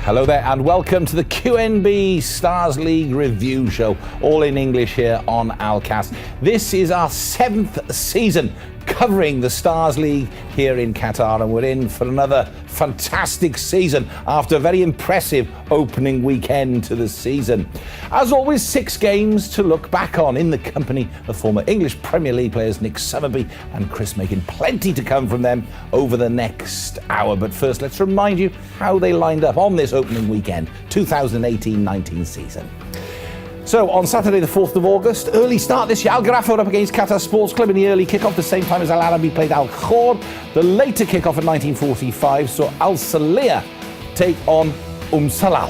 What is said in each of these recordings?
Hello there and welcome to the QNB Stars League review show, all in English here on Alcast. This is our 7th season covering the Stars League here in Qatar, and we're in for another fantastic season after a very impressive opening weekend to the season. As always, 6 games to look back on in the company of former English Premier League players Nick Summerby and Chris Macon. Plenty to come from them over the next hour, but first let's remind you how they lined up on this opening weekend, 2018-19 season. So on Saturday the 4th of August, early start this year, Al Gharafa up against Qatar Sports Club in the early kick-off, the same time as Al Arabi played Al Khor. The later kick-off at 19:45 saw Al Saleh take on Salal.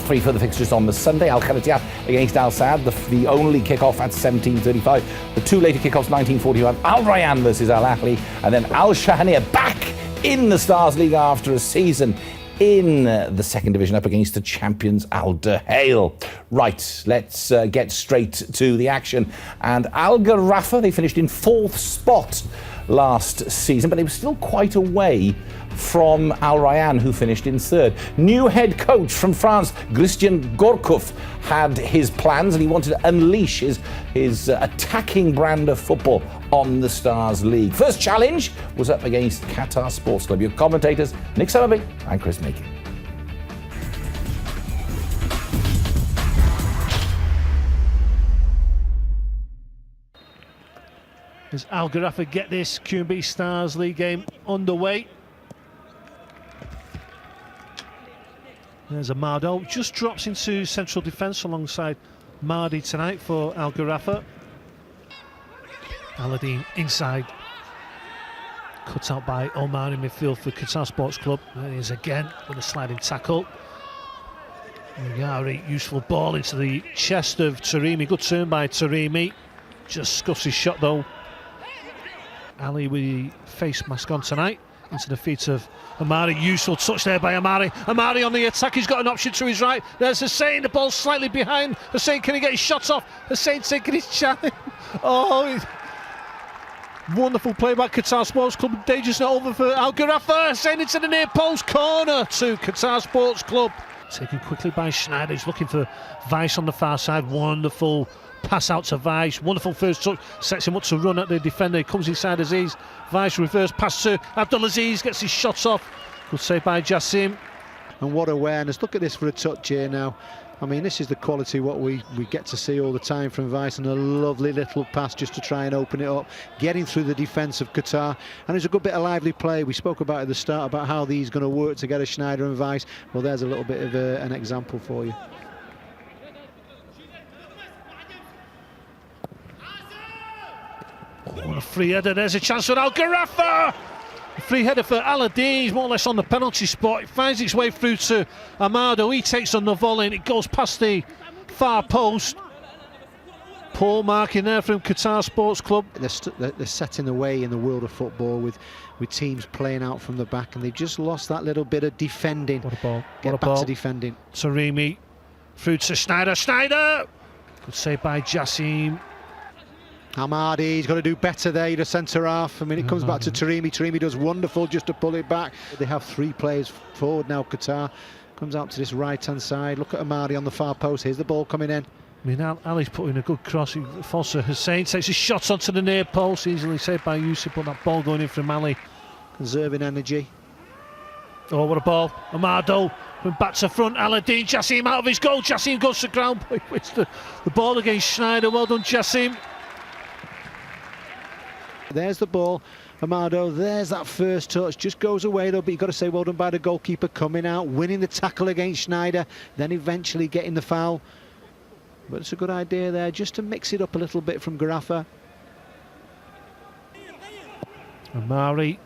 3 further fixtures on the Sunday, Al Kharatiyat against Al Saad, the only kick-off at 17:35. The 2 later kick-offs, 19:45, Al Rayyan versus Al Ahly, and then Al Shahaniya back in the Stars League after a season in the second division up against the champions Al Duhail. Right, let's get straight to the action. And Al Gharafa, they finished in 4th spot last season, but they were still quite a way from Al Rayyan, who finished in 3rd. New head coach from France, Christian Gourcuff, had his plans and he wanted to unleash his attacking brand of football on the Stars League. First challenge was up against Qatar Sports Club. Your commentators, Nick Summerby and Chris Macon. As Al Gharafa get this QNB Stars League game underway. There's Amado, just drops into central defence alongside Mardi tonight for Al Gharafa. Aladdin inside, cut out by Omar in midfield for Qatar Sports Club. There he is again with a sliding tackle. Yari, useful ball into the chest of Taremi, good turn by Taremi. Just scuffs his shot though. Ali with the face mask on tonight, into the feet of Amari. Useful touch there by Amari. Amari on the attack, he's got an option to his right. There's Hussein, the ball slightly behind. Hussein, can he get his shots off? Hussein taking his challenge. Oh, wonderful play by Qatar Sports Club. Dangerous not over for Al Gharafa. Hussein into the near post, corner to Qatar Sports Club. Taken quickly by Schneider, he's looking for Weiss on the far side. Wonderful pass out to Weiss, wonderful first touch, sets him up to run at the defender, he comes inside Aziz. Weiss reverse pass to Abdulaziz, gets his shots off. Good save by Jassim. And what awareness, look at this for a touch here now. I mean, this is the quality what we get to see all the time from Weiss, and a lovely little pass just to try and open it up, getting through the defence of Qatar. And it's a good bit of lively play. We spoke about at the start about how these are going to work together, Schneider and Weiss. Well, there's a little bit of an example for you. Oh, a free header, there's a chance for Al Gharafa! A free header for Aladdin, he's more or less on the penalty spot. It finds its way through to Amado, he takes on the volley and it goes past the far post. Poor marking there from Qatar Sports Club. They're setting the way in the world of football with teams playing out from the back, and they've just lost that little bit of defending. What a ball. Get back to defending. Taremi, through to Schneider, Schneider! Good save by Jassim. Hamadi, he's got to do better there, the centre half. I mean, it comes back to Taremi. Taremi does wonderful just to pull it back. They have 3 players forward now, Qatar. Comes out to this right-hand side. Look at Hamadi on the far post. Here's the ball coming in. I mean, Ali's put in a good cross. He falls to Hussein, takes a shot onto the near post. Easily saved by Yusuf, but that ball going in from Ali. Conserving energy. Oh, what a ball. Amado went back to front. Aladdin, Jassim out of his goal. Jassim goes to ground. He wins the ball against Schneider. Well done, Jassim. There's the ball, Amado, there's that first touch, just goes away though, but you've got to say well done by the goalkeeper coming out, winning the tackle against Schneider, then eventually getting the foul. But it's a good idea there, just to mix it up a little bit from Gharafa. Amari,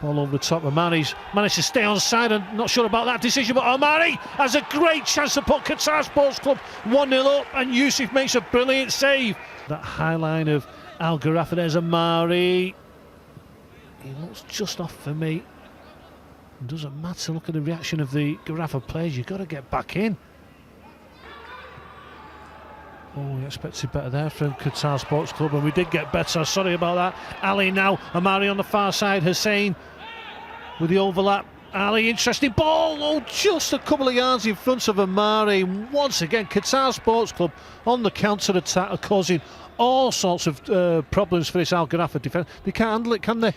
ball over the top. Amari's managed to stay on side, and not sure about that decision, but Amari has a great chance to put Qatar Sports Club 1-0 up, and Yusuf makes a brilliant save. That high line of Al Gharafa, there's Amari. He looks just off for me. It doesn't matter, look at the reaction of the Gharafa players, you've got to get back in. Oh, we expected better there from Qatar Sports Club, and we did get better, sorry about that. Ali now, Amari on the far side, Hussein with the overlap. Ali, interesting ball. Oh, just a couple of yards in front of Amari. Once again, Qatar Sports Club on the counter-attack are causing all sorts of problems for this Al Gharafa defence. They can't handle it, can they?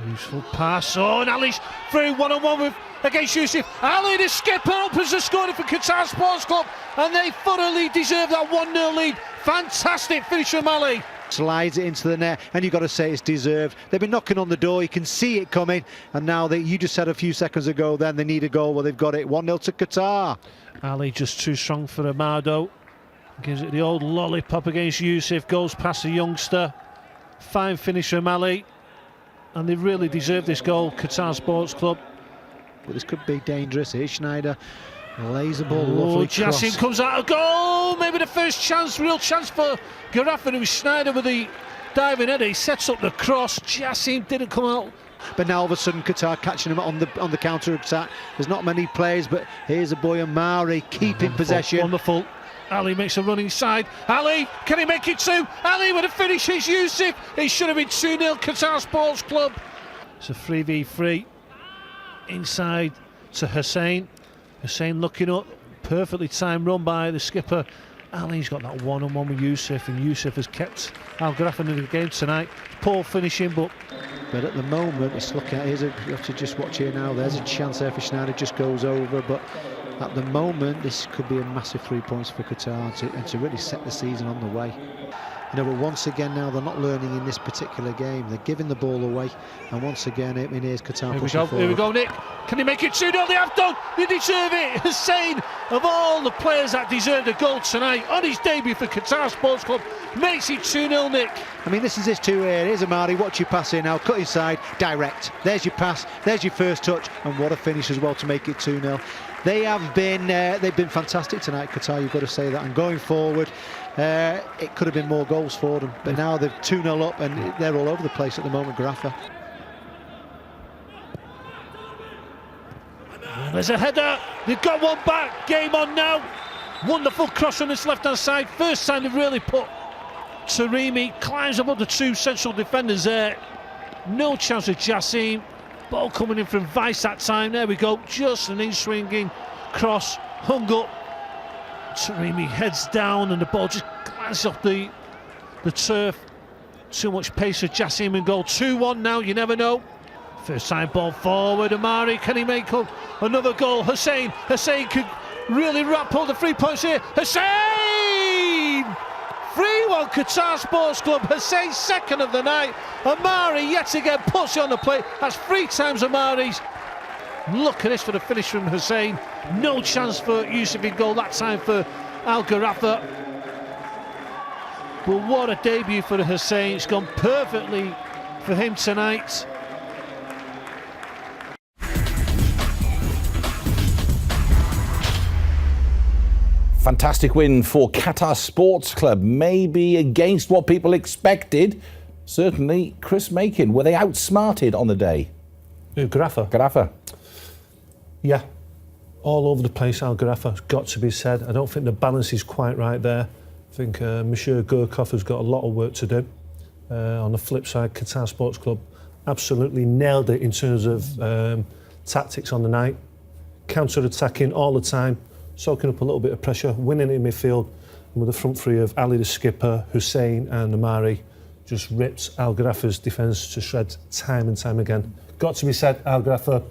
Useful pass. Oh, and Ali's through one-on-one against Yusuf. Ali, the skipper, opens the scoring for Qatar Sports Club, and they thoroughly deserve that 1-0 lead. Fantastic finish from Ali. Slides it into the net, and you've got to say it's deserved. They've been knocking on the door, you can see it coming, and now you just said a few seconds ago then they need a goal. Well, they've got it. 1-0 to Qatar. Ali just too strong for Amado. Gives it the old lollipop against Yusuf, goes past the youngster. Fine finish from Ali, and they really deserve this goal, Qatar Sports Club. But this could be dangerous. Here's Schneider. Lays the ball, lovely cross. Jassim comes out of goal. Maybe the first chance, real chance for Gharafa. It was Schneider with the diving header. He sets up the cross. Jassim didn't come out. But now all of a sudden Qatar catching him on the counter attack. There's not many players, but here's a boy Amari keeping possession. Wonderful. Ali makes a run inside. Ali, can he make it 2? Ali with a finish. It's Yusuf. It should have been 2-0 Qatar Sports Club. It's a 3v3 inside to Hussein. Hussein looking up, perfectly timed run by the skipper. Ali's got that one-on-one with Yusuf, and Yusuf has kept Al Gharafa in the game tonight. Poor finishing, but at the moment it's looking at. You have to just watch here now. There's a chance there for Schneider, just goes over. But at the moment, this could be a massive 3 points for Qatar and to really set the season on the way. You know, but once again now they're not learning in this particular game. They're giving the ball away, and once again, here's Qatar. Here we go, Nick. Can he make it 2-0? They have done. They deserve it. Hussein, of all the players that deserved a goal tonight, on his debut for Qatar Sports Club, makes it 2-0, Nick. I mean, this is his 2 here. Here's Amari. Watch your pass here now. Cut inside, direct. There's your pass. There's your first touch, and what a finish as well to make it 2-0. They've been fantastic tonight, Qatar. You've got to say that. And going forward, it could have been more goals for them, but now they're 2-0 up, and they're all over the place at the moment, Gharafa. There's a header. They've got one back. Game on now. Wonderful cross on this left-hand side. First time they've really put Taremi. Climbs above the 2 central defenders there. No chance of Jassim. Ball coming in from Vice that time. There we go. Just an in-swinging cross. Hung up. Taremi heads down and the ball just glances off the turf. Too much pace for Jassim and goal. 2-1 now, you never know. First time ball forward. Amari, can he make up another goal? Hussein could really wrap all the 3 points here. Hussein! 3-1 Qatar Sports Club. Hussein second of the night. Amari yet again puts it on the plate. That's 3 times Amari's. Look at this for the finish from Hussein. No chance for Yusuf in goal that time for Al Gharafa. But what a debut for Hussein. It's gone perfectly for him tonight. Fantastic win for Qatar Sports Club, maybe against what people expected. Certainly, Chris Makin, were they outsmarted on the day? Gharafa. Yeah, all over the place, Al Gharafa, has got to be said. I don't think the balance is quite right there. I think Monsieur Gurkov has got a lot of work to do. On the flip side, Qatar Sports Club absolutely nailed it in terms of tactics on the night. Counter-attacking all the time, soaking up a little bit of pressure, winning in midfield, and with the front three of Ali the skipper, Hussein and Amari, just ripped Al Gharafa's defence to shreds time and time again. Got to be said, Al Gharafa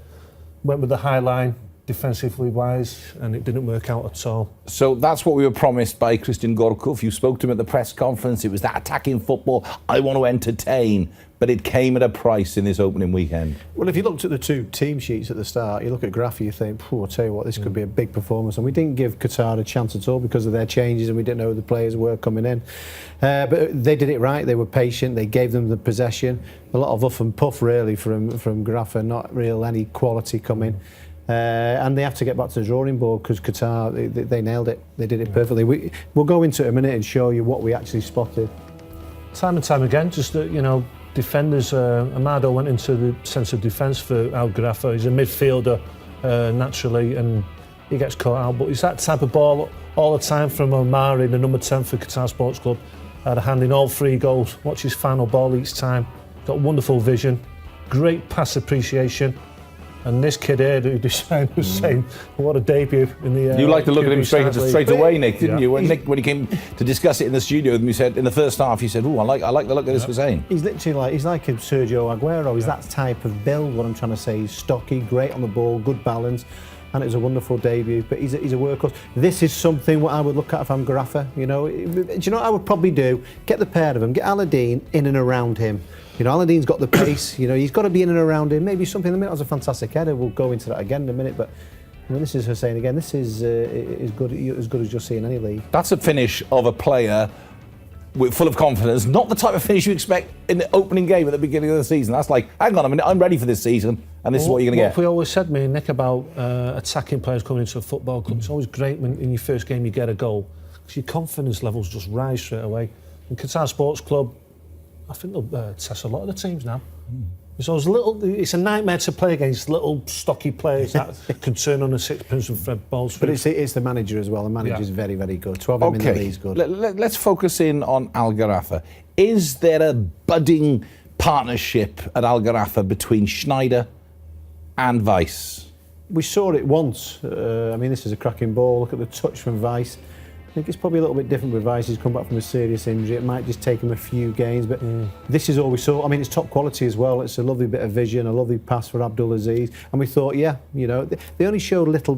went with the high line, defensively wise, and it didn't work out at all. So that's what we were promised by Christian Gorkov. You spoke to him at the press conference. It was that attacking football I want to entertain, but it came at a price in this opening weekend. Well, if you looked at the 2 team sheets at the start, you look at Gharafa, you think, I'll tell you what, this could be a big performance. And we didn't give Qatar a chance at all because of their changes, and we didn't know who the players were coming in. But they did it right. They were patient. They gave them the possession. A lot of huff and puff, really, from Gharafa, not real any quality coming. And they have to get back to the drawing board because Qatar, they nailed it. They did it perfectly. We'll go into it in a minute and show you what we actually spotted. Time and time again, just defenders. Amado went into the sense of defence for Al Gharafa. He's a midfielder naturally, and he gets caught out. But it's that type of ball all the time from Amari, the number 10 for Qatar Sports Club. Had a hand in all 3 goals. Watch his final ball each time. Got wonderful vision. great pass appreciation. And this kid here who decided was saying, what a debut in the... You liked to look at him straight away, Nick, didn't you? When Yeah. Nick, when he came to discuss it in the studio with me, said in the first half, he said, "Oh, I like the look of this Hussein." He's literally he's like a Sergio Aguero. He's that type of build. What I'm trying to say, he's stocky, great on the ball, good balance, and it was a wonderful debut. But he's a workhorse. This is something what I would look at if I'm Garaffa. You know, do you know what I would probably do? Get the pair of them, get Aladdin in and around him. You know, Aladdin's got the pace. You know, he's got to be in and around him. Maybe something in the middle. That was a fantastic header. We'll go into that again in a minute. But I mean, this is Hussein again. This is as good as you'll see in any league. That's a finish of a player full of confidence. Not the type of finish you expect in the opening game at the beginning of the season. That's like, hang on a minute, I'm ready for this season, and this is what you're going to get. We always said, me and Nick, about attacking players coming into a football club. It's always great when in your first game you get a goal, because your confidence levels just rise straight away. In Qatar Sports Club, I think they'll test a lot of the teams now. It's those it's a nightmare to play against little stocky players that can turn on a sixpence and thread balls. But it's the manager as well. The manager's very, very good. To have him in the league's good. Let's focus in on Al Garaffa. Is there a budding partnership at Al Garaffa between Schneider and Weiss? We saw it once. I mean, this is a cracking ball. Look at the touch from Weiss. I think it's probably a little bit different with Weiss. He's come back from a serious injury. It might just take him a few games, but this is all we saw. I mean, it's top quality as well. It's a lovely bit of vision, a lovely pass for Abdulaziz. And we thought, yeah, you know, they only showed little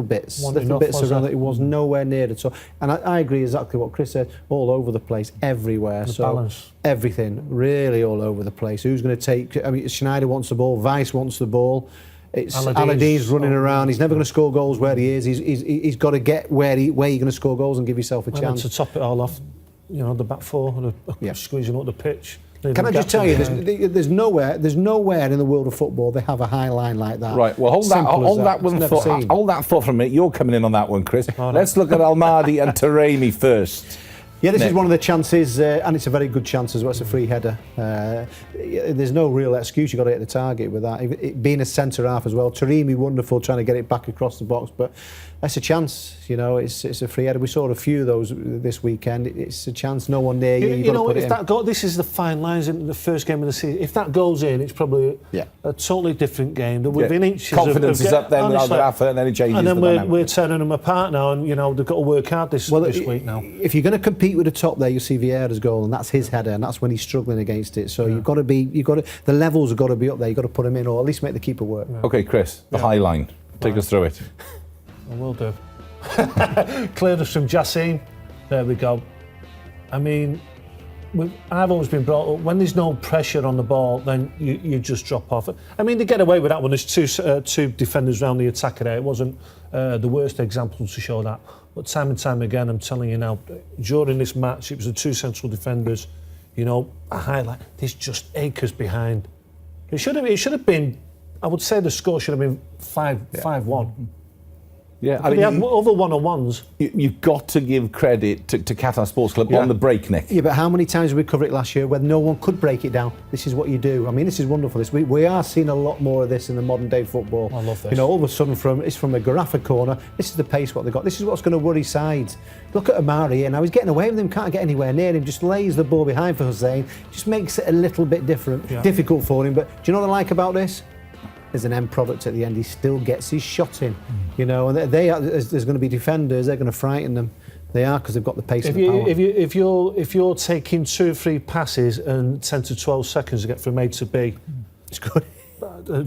bits around it. It was nowhere near it. So, and I agree exactly what Chris said. All over the place, everywhere. The balance. Everything, really all over the place. Who's going to take? I mean, Schneider wants the ball. Weiss wants the ball. It's Aladdin's running around. He's never going to score goals where he is. He's got to get where you're going to score goals and give yourself a chance. To top it all off, you know, the back four squeezing up the pitch. Can I just tell you, there's nowhere in the world of football they have a high line like that. Right. Well, hold that thought for a minute. You're coming in on that one, Chris. Let's look at Almadi and Taremi first. Yeah, this is one of the chances, and it's a very good chance as well. It's a free header. There's no real excuse. You've got to hit the target with that. It being a centre half as well. Taremi, wonderful, trying to get it back across the box, but that's a chance. You know, it's a free header. We saw a few of those this weekend. It's a chance. No one near you. You know, if that this is the fine lines in the first game of the season. If that goes in, it's probably a totally different game. Within inches confidence is up then with Al Garaffa, and then it changes. And then we're turning them apart now, and you know they've got to work hard this week now. If you're going to compete with the top there, you'll see Vieira's goal, and that's his header, and that's when he's struggling against it. So the levels have got to be up there. You've got to put him in, or at least make the keeper work. Okay, Chris, the high line. Take us through it. I will do. Cleared us from Jassim. There we go. I mean, I've always been brought up, when there's no pressure on the ball, then you just drop off. I mean, they get away with that when there's two defenders around the attacker there. It wasn't the worst example to show that. But time and time again, I'm telling you now, during this match, it was the two central defenders, you know, a highlight. There's just acres behind. It should have been, I would say the score should have been 5-1. Yeah, I mean, they have other one-on-ones. You've got to give credit to Qatar Sports Club on the break, Nick. Yeah, but how many times did we cover it last year where no one could break it down? This is what you do. I mean, this is wonderful. We are seeing a lot more of this in the modern day football. I love this. You know, all of a sudden it's from a Garaffa corner. This is the pace what they've got. This is what's going to worry sides. Look at Amari here now. He's getting away with him. Can't get anywhere near him. Just lays the ball behind for Hussein. Just makes it a little bit difficult for him. But do you know what I like about this? There's an end product at the end. He still gets his shot in, you know. And there's going to be defenders. They're going to frighten them. They are, because they've got the pace and the power. If you're taking 2 or 3 passes and 10 to 12 seconds to get from A to B, it's good.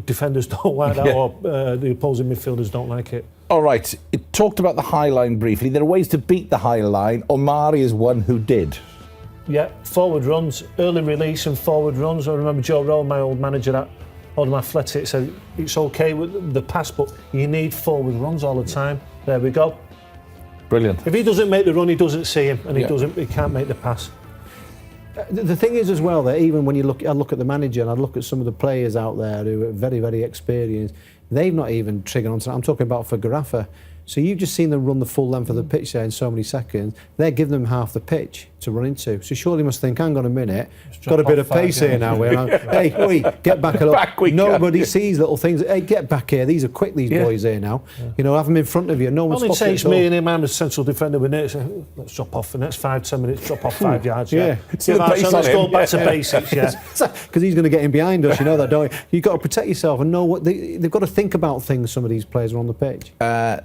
Defenders don't like that, or the opposing midfielders don't like it. All right. It talked about the high line briefly. There are ways to beat the high line. Omari is one who did. Yeah, forward runs, early release and forward runs. I remember Joe Rowe, my old manager at Oldham Athletic, said it's okay with the pass, but you need forward runs all the time. There we go. Brilliant. If he doesn't make the run, he doesn't see him, and he can't make the pass. The thing is as well that even when I look at the manager and I look at some of the players out there who are very, very experienced, they've not even triggered onto that. I'm talking about for Garaffa. So you've just seen them run the full length of the pitch there in so many seconds. They're giving them half the pitch to run into. So surely must think, hang on a minute, drop got a bit off of pace 5 here now. Hey, oi, get back a little. Nobody sees little things. Hey, get back here. These are quick, these boys here now. You know, have them in front of you. No one's Only stopping takes it at all. me and him and the central defender with it. So let's drop off the next 5-10 minutes. Drop off 5 yards. Yeah. So let's go back to basics. Yeah. Because he's going to get in behind us. You know that, don't you? You've got to protect yourself and know what they've got to think about things. Some of these players are on the pitch.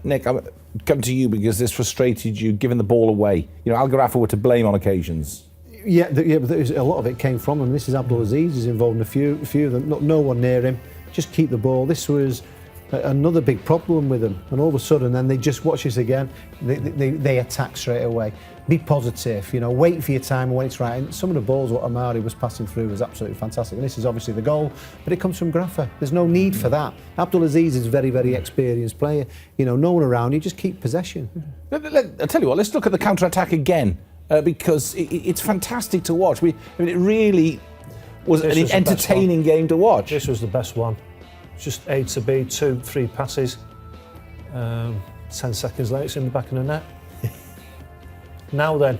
Nick, I'm come to you because this frustrated you, giving the ball away. You know, Al Gharafa were to blame on occasions. Yeah, but a lot of it came from him. This is Abdul Aziz. He's involved in a few of them. No one near him. Just keep the ball. This was another big problem with them. And all of a sudden, then they just watch this again. They attack straight away. Be positive. You know, wait for your time when it's right. And some of the balls what Amari was passing through was absolutely fantastic. And this is obviously the goal, but it comes from Gharafa. There's no need for that. Abdul Aziz is a very, very experienced player. You know, no one around. You just keep possession. I'll tell you what. Let's look at the counter-attack again. Because it's fantastic to watch. It really was an entertaining game to watch. This was the best one. Just A to B, 2-3 passes. 10 seconds later, it's in the back of the net. Now then,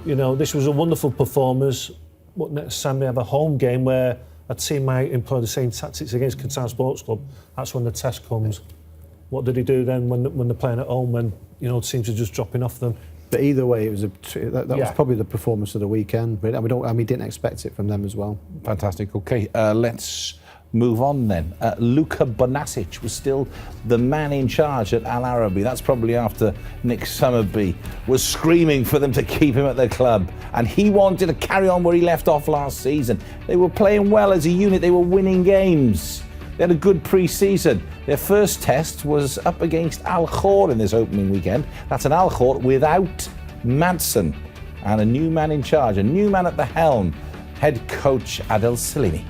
you know, this was a wonderful performance. But next time we have a home game where a team might employ the same tactics against Qatar Sports Club, that's when the test comes. What did he do then when they're playing at home and, you know, teams are just dropping off them? But either way, it was that was probably the performance of the weekend. But we didn't expect it from them as well. Fantastic. Okay, let's move on then. Luka Bonasic was still the man in charge at Al Arabi. That's probably after Nick Summerby was screaming for them to keep him at their club. And he wanted to carry on where he left off last season. They were playing well as a unit. They were winning games. They had a good pre-season. Their first test was up against Al Khor in this opening weekend. That's an Al Khor without Madsen. And a new man in charge, a new man at the helm, head coach Adel Salimi.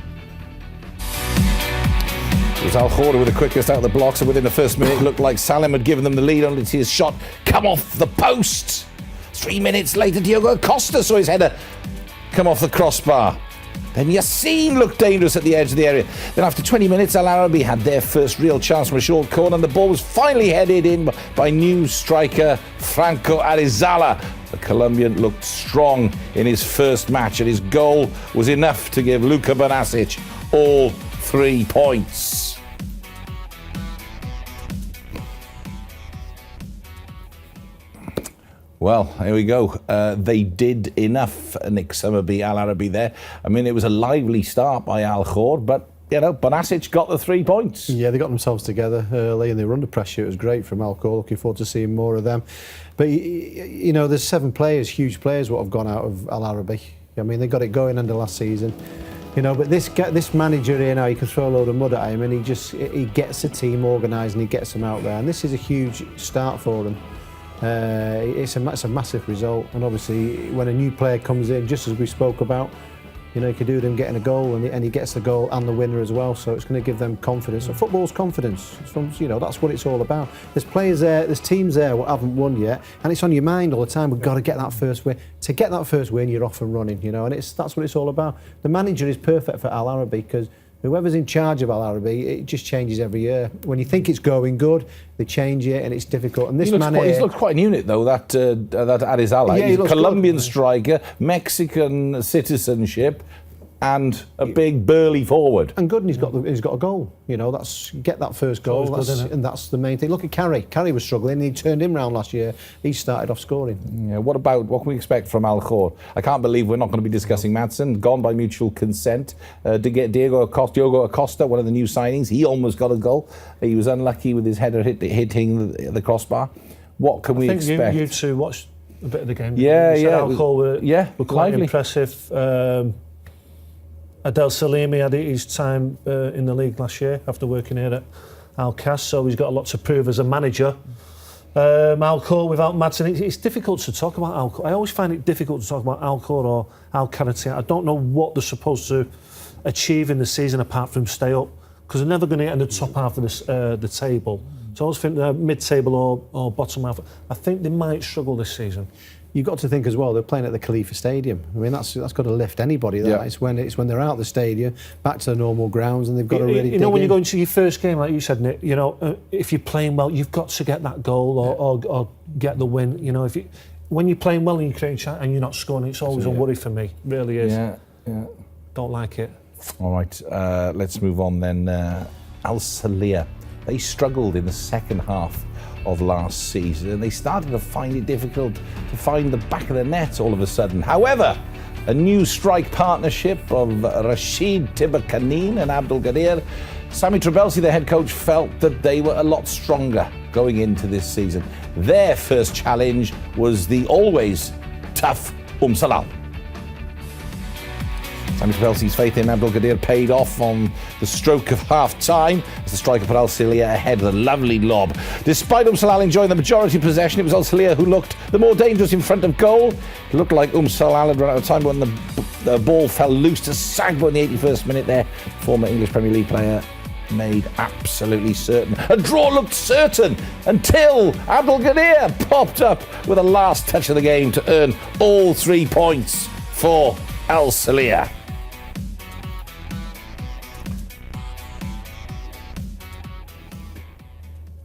It was Al Khor with the quickest out of the blocks, and within the first minute it looked like Salim had given them the lead, only to see his shot come off the post. 3 minutes later, Diogo Costa saw his header come off the crossbar. Then Yassine looked dangerous at the edge of the area. Then after 20 minutes, Al Arabi had their first real chance from a short corner, and the ball was finally headed in by new striker Franco Arizala. The Colombian looked strong in his first match, and his goal was enough to give Luka Bonasic all 3 points. Well, here we go. They did enough, Nick Summerby, Al Arabi there. I mean, it was a lively start by Al Khor, but, you know, Bonasic got the 3 points. Yeah, they got themselves together early and they were under pressure. It was great from Al Khor. Looking forward to seeing more of them. But, you know, there's 7 players, huge players, what have gone out of Al Arabi. I mean, they got it going under last season. You know, but this manager here now, you can throw a load of mud at him and he gets the team organised and he gets them out there. And this is a huge start for them. It's a massive result, and obviously when a new player comes in, just as we spoke about, you know, you could do them getting a goal, and he gets the goal and the winner as well. So it's going to give them confidence. So football's confidence. You know, that's what it's all about. There's players there, there's teams there who haven't won yet, and it's on your mind all the time. We've got to get that first win. To get that first win, you're off and running. You know, and that's what it's all about. The manager is perfect for Al Arabi because whoever's in charge of Al Arabi, it just changes every year. When you think it's going good, they change it and it's difficult. And this man he's looked quite an unit though, that Arizala. Yeah, he's a Colombian good striker, Mexican citizenship, and a big burly forward. And good, and he's got a goal. You know, get that first goal, and that's the main thing. Look at Carey. Carey was struggling, and he turned him round last year. He started off scoring. Yeah, what can we expect from Al Khor? I can't believe we're not going to be discussing Madsen, gone by mutual consent. To get Diogo Acosta, one of the new signings, he almost got a goal. He was unlucky with his header hitting the crossbar. What can we expect? I think you two watched a bit of the game. Yeah. Al Khor were quite lively. Impressive. Adel Salimi had his time in the league last year after working here at Al Qas, so he's got a lot to prove as a manager. Al Khor without Madsen, it's difficult to talk about Al Khor. I always find it difficult to talk about Al Khor or Al Qanatia. I don't know what they're supposed to achieve in the season apart from stay up, because they're never going to get in the top half of the table. So I always think they're mid-table or bottom half. I think they might struggle this season. You've got to think as well, they're playing at the Khalifa Stadium. I mean, that's got to lift anybody. Yeah. It's when they're out of the stadium, back to the normal grounds, and they've got to really dig You know, when in. you go into your first game, like you said, Nick, you know, if you're playing well, you've got to get that goal or get the win. You know, when you're playing well and you're creating chance and you're not scoring, it's always a worry for me. Really is. Yeah. Don't like it. All right, let's move on then. Al Salia, they struggled in the second half of last season and they started to find it difficult to find the back of the net all of a sudden. However, a new strike partnership of Rashid Tiberkanine and Abdul Gadir, Sami Trabelsi, the head coach, felt that they were a lot stronger going into this season. Their first challenge was the always tough Salal. Sami Trabelsi's faith in Abdul Gadir paid off on the stroke of half-time as the striker put Al Salia ahead with a lovely lob. Despite Salal enjoying the majority of possession, it was Al Salia who looked the more dangerous in front of goal. It looked like Salal had run out of time when the ball fell loose to Sagbo in the 81st minute there. Former English Premier League player made absolutely certain. A draw looked certain until Abdul Gadir popped up with a last touch of the game to earn all 3 points for Al Salia.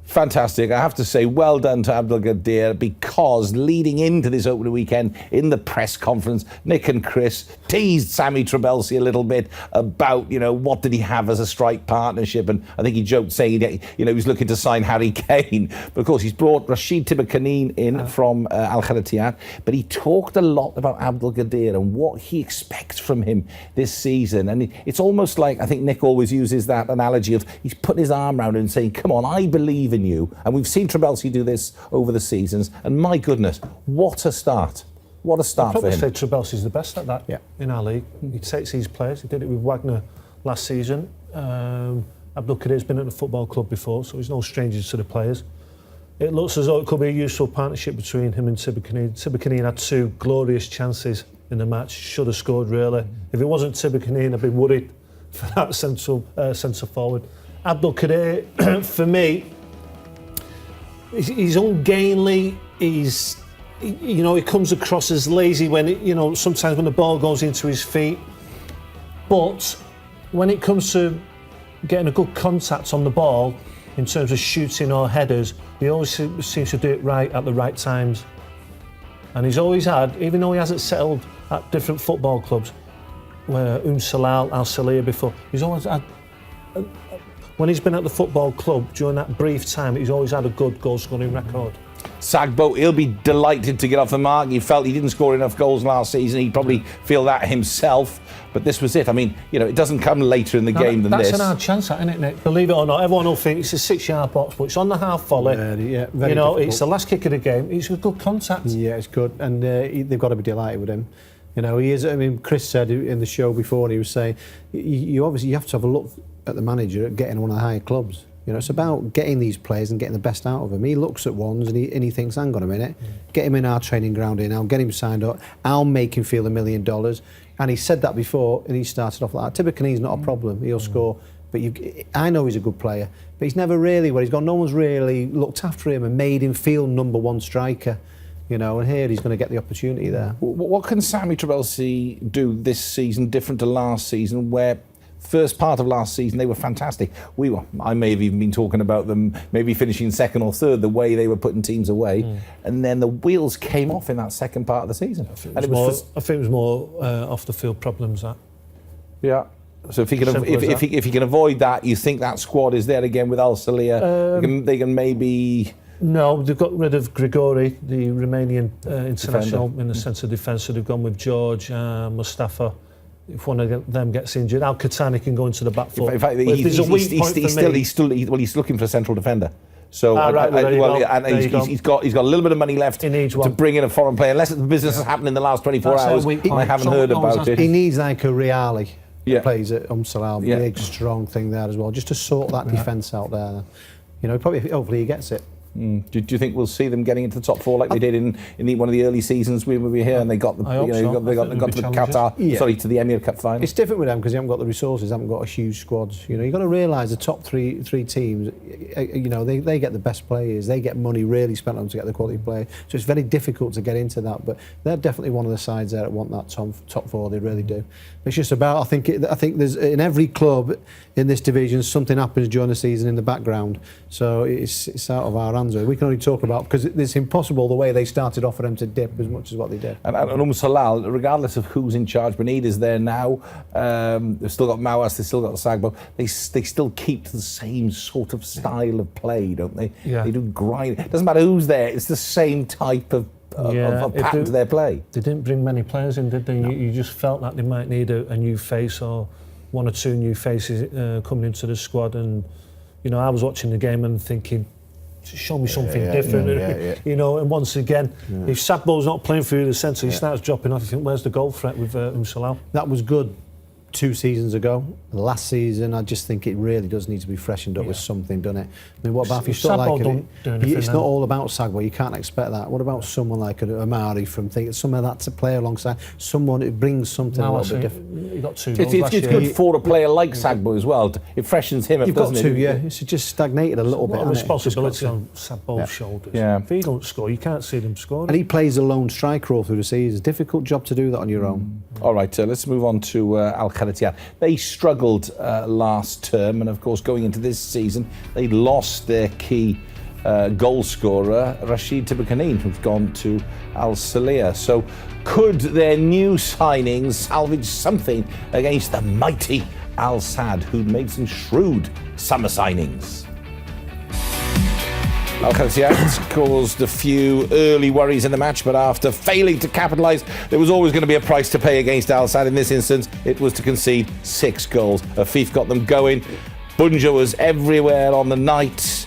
Fantastic. I have to say, well done to Abdul Gadir, because leading into this opening weekend in the press conference, Nick and Chris teased Sami Trabelsi a little bit about, what did he have as a strike partnership? And I think he joked saying, he was looking to sign Harry Kane. But of course, he's brought Rashid Tiberkanine in from Al Kharatiyat. But he talked a lot about Abdul Gadir and what he expects from him this season. And it's almost like, I think Nick always uses that analogy of he's putting his arm around him and saying, come on, I believe in you. And we've seen Trabelsi do this over the seasons, and my goodness, what a start. What a start for him. I'd probably say Trabelsi's the best at that in our league. He takes these players. He did it with Wagner last season. Abdul Kadir's been at the football club before, so he's no stranger to the players. It looks as though it could be a useful partnership between him and Tiberkanine. Tiberkanine had 2 glorious chances in the match, should have scored really. If it wasn't Tiberkanine, I'd be worried for that centre forward. Abdul Kadir, for me, he's ungainly. He comes across as lazy when sometimes when the ball goes into his feet. But when it comes to getting a good contact on the ball, in terms of shooting or headers, he always seems to do it right at the right times. And he's always had, even though he hasn't settled at different football clubs, where Salal, Al Salia before, he's always had. When he's been at the football club during that brief time, he's always had a good goal-scoring record. Sagbo, he'll be delighted to get off the mark. He felt he didn't score enough goals last season. He'd probably feel that himself. But this was it. I mean, it doesn't come later in the game than this. That's an hard chance, isn't it, Nick? Believe it or not, everyone will think it's a 6-yard box, but it's on the half volley. Very difficult. It's the last kick of the game. It's a good contact. Yeah, it's good. And they've got to be delighted with him. He is. I mean, Chris said in the show before, he was saying, you obviously have to have a look at the manager at getting one of the higher clubs. It's about getting these players and getting the best out of them. He looks at ones and he thinks, hang on a minute, get him in our training ground I'll get him signed up, I'll make him feel $1 million. And he said that before, and he started off like that. Tiberkanine's not a problem, he'll score. But I know he's a good player, but he's never really, no one's really looked after him and made him feel number one striker. And here he's going to get the opportunity there. What can Sami Trabelsi do this season different to last season, where first part of last season they were fantastic? I may have even been talking about them maybe finishing second or third, the way they were putting teams away, and then the wheels came off in that second part of the season. I think it was more off the field problems. Yeah. So if he can avoid that, you think that squad is there again with Al Salia? They can maybe. No, they've got rid of Grigori, the Romanian international in the centre defence, so they've gone with George, Mustafa. If one of them gets injured, Al Khatani can go into the back four. In fact, he's looking for a central defender. So he's got a little bit of money left to bring in a foreign player, unless the business has happened in the last 24 hours. I haven't heard about it. He needs like a Reali. Plays at Salal, big strong thing there as well, just to sort that defence out there. Hopefully he gets it. Do you think we'll see them getting into the top 4 like they did in one of the early seasons we were here, and they got to the to the Emir Cup final? It's different with them because they haven't got the resources, haven't got a huge squads. You've got to realise the top three teams, they get the best players, they get money really spent on them to get the quality players. So it's very difficult to get into that. But they're definitely one of the sides there that want that top 4. They really do. It's just about I think there's in every club in this division something happens during the season in the background. So it's out of our hands with. We can only talk about, because it's impossible the way they started off for them to dip as much as what they did. And Salal, regardless of who's in charge, Benitez there now. They've still got Mawas, they've still got Sagbo. They still keep the same sort of style of play, don't they? Yeah. They do grind. It doesn't matter who's there. It's the same type of pattern to their play. They didn't bring many players in, did they? No. You just felt that they might need a new face or one or two new faces coming into the squad. And you know, I was watching the game and thinking, show me something different. You know, and once again, if Sagbo's not playing through the centre, he starts dropping off. You think, where's the goal threat with Salal? That was good 2 seasons ago. Last season, I just think it really does need to be freshened up with something, doesn't it? I mean, what about if you still like it? It's not all about Sagbo. You can't expect that. What about someone like Amari from someone that to play alongside, someone who brings something a little bit different? He got 2 goals last year. It's good for a player like Sagbo as well. It freshens him up, doesn't it? You've got to, It's just stagnated a little bit. A lot of responsibility on Sagbo's shoulders. Yeah. If he don't score, you can't see them scoring. And he plays a lone striker all through the season. It's a difficult job to do that on your own. All right, let's move on to Al-Kharatiyat. They struggled last term, and of course going into this season they lost their key goal scorer Rashid Tibukanin, who's gone to Al Salia. So could their new signings salvage something against the mighty Al Sadd, who'd made some shrewd summer signings? Al-Kharatiyat caused a few early worries in the match, but after failing to capitalise, there was always going to be a price to pay against Al Sadd. In this instance, it was to concede 6 goals. Afif got them going. Bunja was everywhere on the night.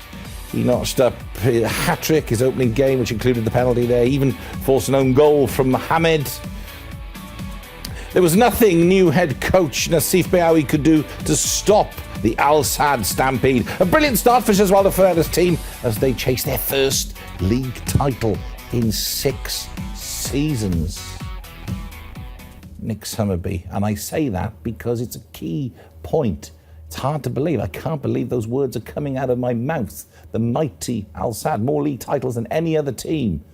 He notched up a hat-trick, his opening game, which included the penalty there. He even forced an own goal from Mohamed. There was nothing new head coach Nassif Beaoui could do to stop the Al Sadd stampede. A brilliant start for Shazwala Ferreira's team as they chase their first league title in 6 seasons. Nick Summerby, and I say that because it's a key point. It's hard to believe. I can't believe those words are coming out of my mouth. The mighty Al Sadd, more league titles than any other team,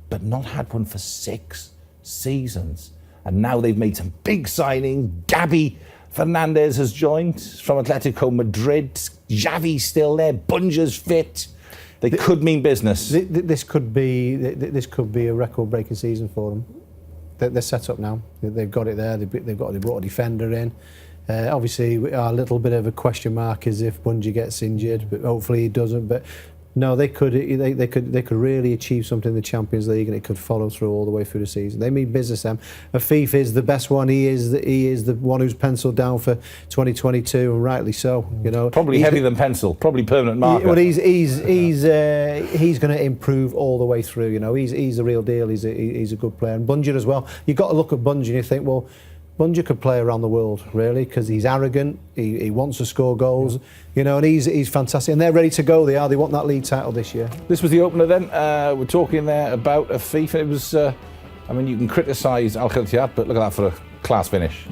but not had one for 6 seasons. And now they've made some big signings. Gabi Fernandez has joined from Atletico Madrid. Xavi's still there. Bunja's fit. They could mean business. This could be a record-breaking season for them. They're set up now. They've got it there. They brought a defender in. Obviously, a little bit of a question mark is if Bunja gets injured, but hopefully he doesn't. But no, they could really achieve something in the Champions League, and it could follow through all the way through the season. They mean business. Them. Afif is the best one. He is the one who's penciled down for 2022, and rightly so. You know, probably heavier than pencil. Probably permanent marker. Well, he's going to improve all the way through. You know, he's the real deal. He's a good player, and Bunja as well. You've got to look at Bunja and you think, well, Bunja could play around the world, really, because he's arrogant, he wants to score goals, you know, and he's fantastic. And they're ready to go, they are. They want that league title this year. This was the opener then. We're talking there about Afif. It was, I mean, you can criticise Al-Kharatiyat, but look at that for a class finish,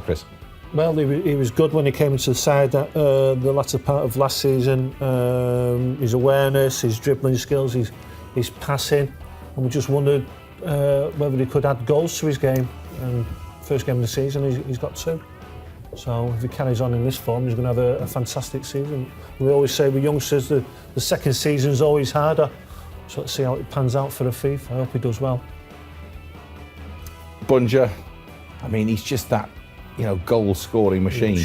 Chris. Well, he was good when he came into the side the latter part of last season. His awareness, his dribbling skills, his passing. And we just wondered whether he could add goals to his game. And first game of the season, he's got 2. So if he carries on in this form, he's going to have a fantastic season. We always say with youngsters, the second season's always harder. So let's see how it pans out for Afif. I hope he does well. Bunja, I mean, he's just that, you know, goal-scoring machine.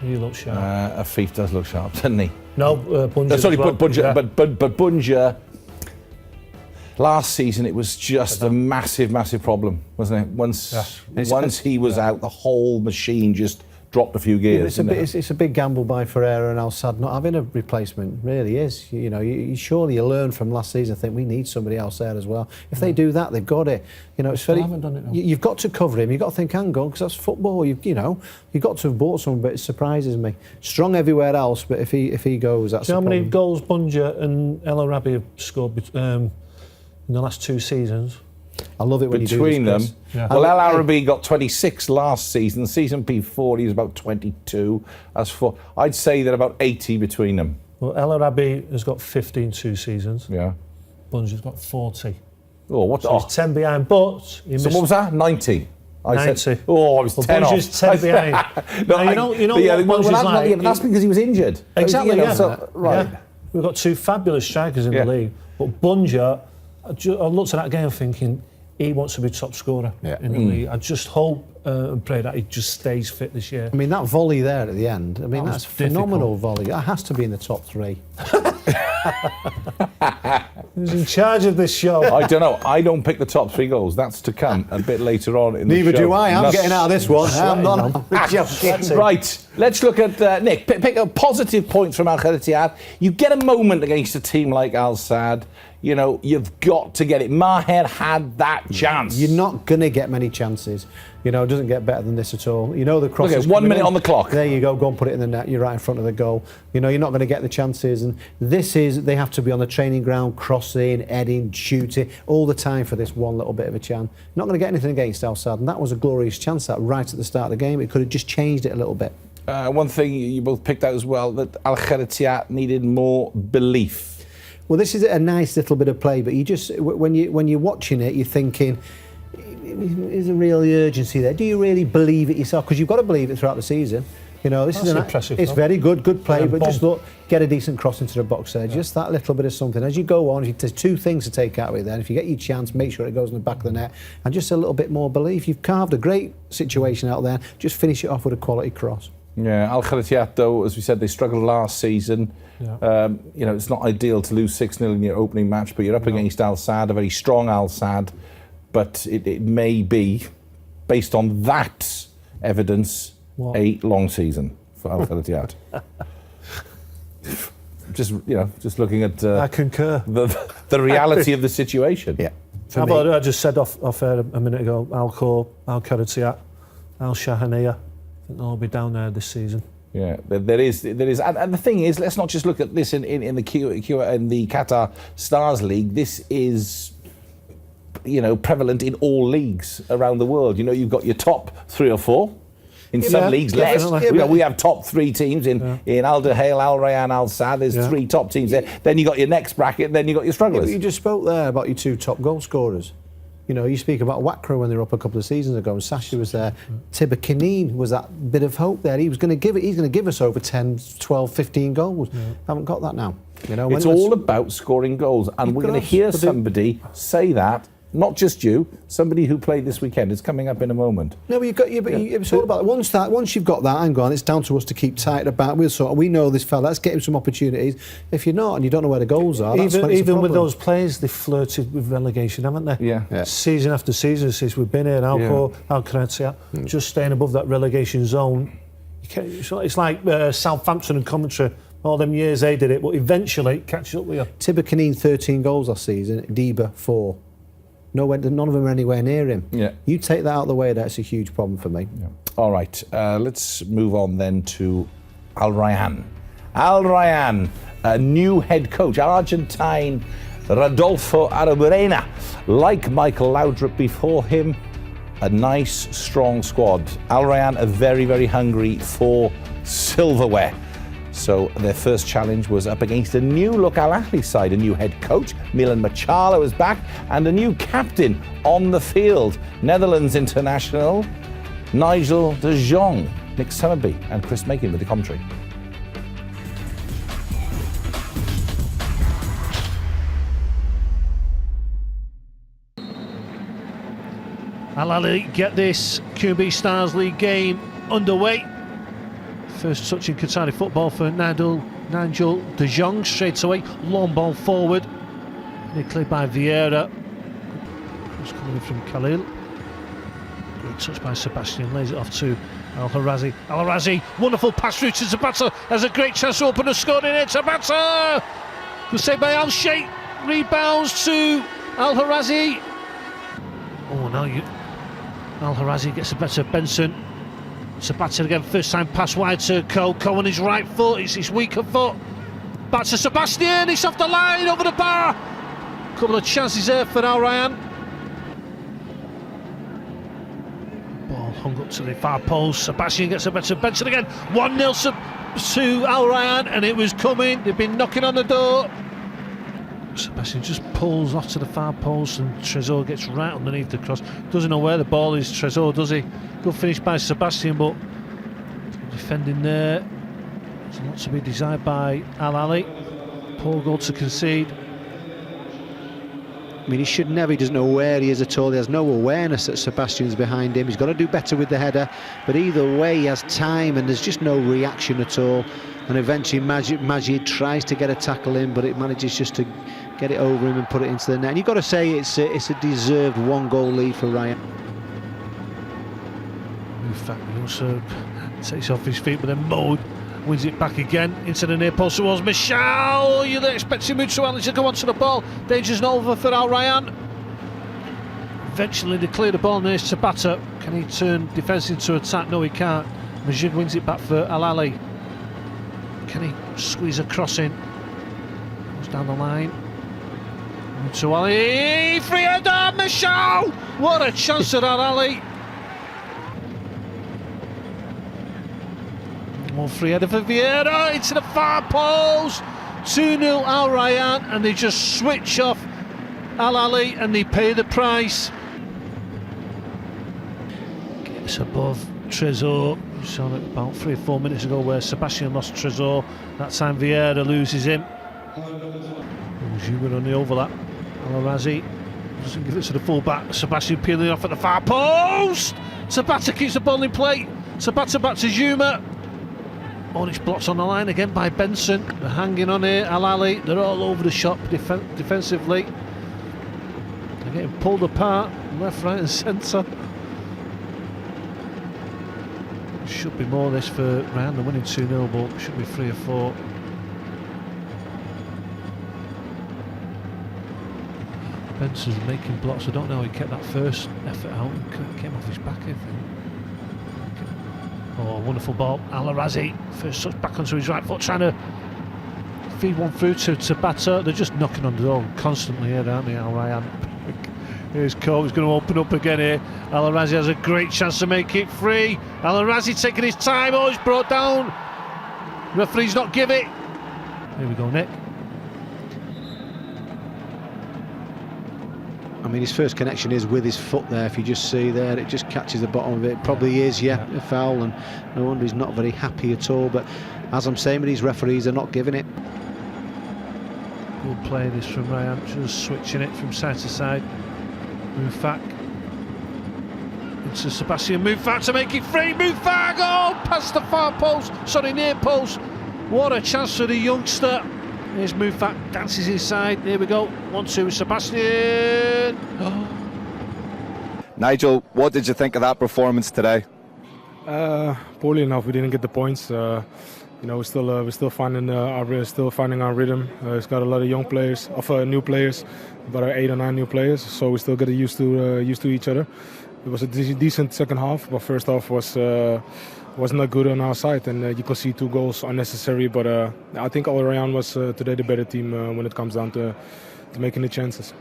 He looks sharp. Afif does look sharp, doesn't he? No, Bunja. Sorry, well. Bunja, but Bunja. Last season, it was just a massive problem, wasn't it? Once he was out, the whole machine just dropped a few gears. It's a big gamble by Ferreira and Al Sadd not having a replacement. Really is. You know, surely you learn from last season. I think we need somebody else there as well. If they do that, they've got it. You know, it's very. Haven't done it, no. You've got to cover him. You've got to think, hang on, because that's football. You've got to have bought someone, but it surprises me. Strong everywhere else, but if he goes, that's. Do you know how many problem. goals Bunja and El Arabi have scored in the last 2 seasons? I love it when between you do this, them. Yeah. Well, El Arabi got 26 last season. Season before, he was about 22. I'd say they're about 80 between them. Well, El Arabi has got 15 2 seasons. Yeah. Bunja's got 40. Oh, what? So he's 10 behind, but So what was that? 90. 90. Said, I was 10 off. Bunja's 10 behind. No, you know what Bunja's like. That's because he was injured. Exactly, you know, yeah. So, right. Yeah. we've got two fabulous strikers in the league. But Bunja, I looked at that game thinking, he wants to be top scorer in the league. I just hope and pray that he just stays fit this year. I mean, that volley there at the end, I mean, that's a phenomenal volley. That has to be in the top 3. Who's in charge of this show? I don't know. I don't pick the top 3 goals. That's to come a bit later on in the show. Neither do I. I'm getting out of this one. I'm not. Right. Let's look at Nick. Pick a positive point from Al Kharatiat. You get a moment against a team like Al Sadd. You know, you've got to get it. Maher had that chance. You're not going to get many chances. You know, it doesn't get better than this at all. You know the cross. Okay, 1 minute on the clock. There you go and put it in the net. You're right in front of the goal. You know, you're not going to get the chances. And they have to be on the training ground, crossing, heading, shooting, all the time for this one little bit of a chance. Not going to get anything against Al Sadd. And that was a glorious chance, that right at the start of the game. It could have just changed it a little bit. One thing you both picked out as well, that Al Kharatiat needed more belief. Well, this is a nice little bit of play, but you just when you're watching it, you're thinking, is there really urgency there? Do you really believe it yourself? Because you've got to believe it throughout the season. You know, this is impressive. It's very good play, but just look, get a decent cross into the box there. Just that little bit of something. As you go on, there's 2 things to take out of it then. If you get your chance, make sure it goes in the back of the net, and just a little bit more belief. You've carved a great situation out there. Just finish it off with a quality cross. Yeah, Al Kharatiat, though, as we said, they struggled last season. Yeah. You know, it's not ideal to lose 6-0 in your opening match, but you're up against Al Sadd, a very strong Al Sadd. But it may be, based on that evidence, a long season for Al Kharatiat. just looking at I concur. the reality of the situation. Yeah. I just said off air a minute ago, Al Kharatiat, Al Shahaniya, I think they'll all be down there this season. Yeah, there is, and the thing is, let's not just look at this in the in the Qatar Stars League. This is, you know, prevalent in all leagues around the world. You know, you've got your top 3 or 4. In some leagues, less. We have top 3 teams in Al Duhail, Al Rayyan, Al Sadd. There's 3 top teams there. Then you got your next bracket. Then you got your strugglers. You just spoke there about your 2 top goal scorers. You know, you speak about Wakra when they were up a couple of seasons ago, and Sasha was there. Tibber Kineen was that bit of hope there. He's going to give us over 10, 12, 15 goals. Haven't got that now. You know, it's all about scoring goals, and we're going to hear somebody say that. Not just you, somebody who played this weekend. It's coming up in a moment. No, but it's all about once you've got that, hang on, it's down to us to keep tight about. We know this fella. Let's get him some opportunities. If you're not and you don't know where the goals are, even with those players, they flirted with relegation, haven't they? Yeah. Season after season, since we've been here, Al Kharatiat, just staying above that relegation zone. It's like Southampton and Coventry. All them years they did it, but eventually it catches up with you. Tibber Kineen 13 goals last season. Deba 4. None of them are anywhere near him. Yeah. You take that out of the way, that's a huge problem for me. Yeah. All right, let's move on then to Al Rayyan. Al Rayyan, a new head coach, Argentine Rodolfo Araburena. Like Michael Laudrup before him, a nice, strong squad. Al Rayyan are very, very hungry for silverware. So their first challenge was up against a new look Al Ahly side, a new head coach, Milan Machala is back, and a new captain on the field, Netherlands international, Nigel de Jong, Nick Summerby and Chris Macon with the commentary. Al Ahly get this QB Stars League game underway. First touch in Qatari football for Nigel de Jong straight away. Long ball forward. Cleared by Vieira. Who's coming in from Khalil. Great touch by Sebastian. Lays it off to Al Harazi. Al Harazi, wonderful pass through to Zapata. Has a great chance to open a score in it. Zapata! Good save by Al Sheikh. Rebounds to Al Harazi. Oh no, Al Harazi gets a better Benson. Sabata again, first time pass wide to Coe on his right foot, it's his weaker foot. Back to Sebastian, it's off the line, over the bar. Couple of chances there for Al Rayyan. Ball hung up to the far post, Sebastian gets a better Benson again. 1-0 to Al Rayyan, and it was coming, they've been knocking on the door. Sebastian just pulls off to the far post and Trezor gets right underneath the cross. Doesn't know where the ball is, Trezor, does he? Good finish by Sebastian, but defending there. There's a lot to be desired by Al Ahly. Poor goal to concede. I mean, he doesn't know where he is at all. He has no awareness that Sebastian's behind him. He's got to do better with the header, but either way he has time and there's just no reaction at all. And eventually Majid tries to get a tackle in, but it manages just to get it over him and put it into the net. And you've got to say it's a deserved 1-goal lead for Ryan. In fact, he also takes off his feet, but then Mode wins it back again into the near post towards Michel. You're expecting Mutuali to go onto the ball. Danger's not over for Al Rayyan. Eventually they clear the ball near Tabata. Can he turn defence into attack? No, he can't. Majid wins it back for Al Ali. Can he squeeze a cross in? Goes down the line. Mutuali, free header, Michel! What a chance at Al Ali. More free header for Vieira into the far post. 2-0 Al Rayyan, and they just switch off Al Ali and they pay the price. Gets above Trésor. We saw it about 3 or 4 minutes ago where Sebastian lost Trésor. That time Vieira loses him. Zuma on the overlap. Al-Arazi doesn't give it to the full-back. Sebastian peeling off at the far post. Tabata keeps the ball in play. Tabata back to Zuma. Oh, it's blocked on the line again by Benson. They're hanging on here. Al Ali, they're all over the shop defensively. They're getting pulled apart left, right and centre. Should be more of this for Ryan. They're winning 2-0, but should be 3 or 4. Benson's making blocks. I don't know how he kept that first effort out. He came off his back, I think. Oh, wonderful ball. Al-Arazi, first touch back onto his right foot, trying to feed one through to Tabata. They're just knocking on the door constantly here, aren't they, Al Rayyan? Here's Cole, he's going to open up again here. Al-Arazi has a great chance to make it free. Al-Arazi taking his time. Oh, he's brought down. Referee's not give it. Here we go, Nick. I mean, his first connection is with his foot there. If you just see there, it just catches the bottom of it. Probably is, yeah, a foul, and no wonder he's not very happy at all. But as I'm saying, these referees are not giving it. Good play this from Ryan, just switching it from side to side. Mufak into Sebastian Mufak to make it free. Mufak, oh, past the far post, sorry, near post. What a chance for the youngster. Here's Mufak, dances inside. Here we go. 1-2 with Sebastian. Oh. Nigel, what did you think of that performance today? Poorly enough, we didn't get the points. You know, we're still finding our rhythm. It's got a lot of young players, new players, about 8 or 9 new players. So we still getting used to each other. It was a decent second half, but first half was not good on our side, and you could see 2 goals unnecessary. But I think Al Rayyan was today the better team when it comes down to making the chances.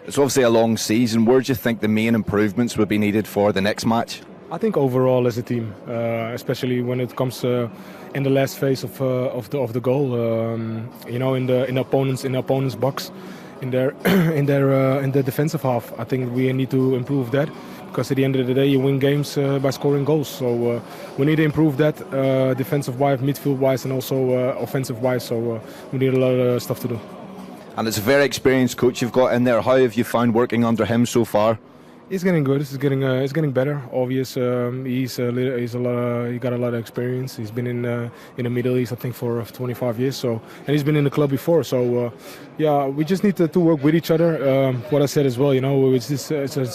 It's obviously a long season. Where do you think the main improvements would be needed for the next match? I think overall as a team, especially when it comes in the last phase of the goal, you know, in the opponent's box, in their defensive half. I think we need to improve that, because at the end of the day you win games by scoring goals. So we need to improve that defensive-wise, midfield-wise, and also offensive-wise. So we need a lot of stuff to do. And it's a very experienced coach you've got in there. How have you found working under him so far? He's getting good. It's getting better. Obvious. He got a lot of experience. He's been in the Middle East, I think, for 25 years. So, and he's been in the club before. So, yeah, we just need to work with each other. What I said as well, you know, it's